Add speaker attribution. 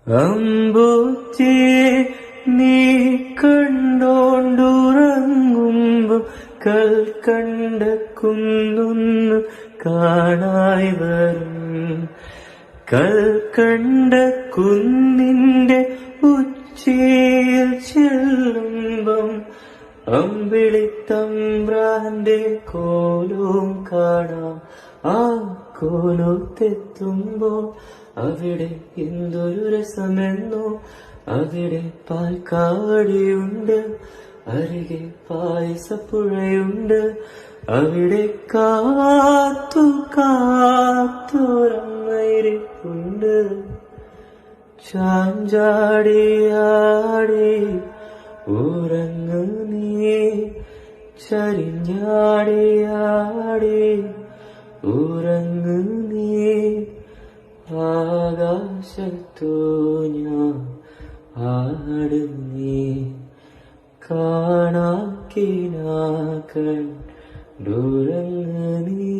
Speaker 1: അമ്പൂത്തിയെ നീ കണ്ടോണ്ടുറങ്ങുമ്പം കൽക്കണ്ട കുന്നൊന്നു കാണായി വരും. കൽക്കണ്ട കുന്നിന്റെ ഉച്ചിയിൽ ചെല്ലുമ്പം അമ്പിളിത്തമ്പ്രാന്റെ കോലവും കാണാം. ആ കോലത്തെത്തുമ്പോൾ അവിടെ എന്തൊരു രസമെന്നോ. അവിടെ പാൽക്കാടിയുണ്ട്, അരികെ പായസപ്പുഴയുണ്ട്. അവിടെ കാത്തൊരമ്മയിരിപ്പുണ്ട്. ചാഞ്ചാടിയാടി ഉറങ്ങു നീ, ചരിഞ്ഞാടിയാടി ഉറങ്ങു നീ. ആകാശത്തു ഞാൻ ആടുന്നേ, കാണാക്കിനാക്കൾ ഉറങ്ങു നീ.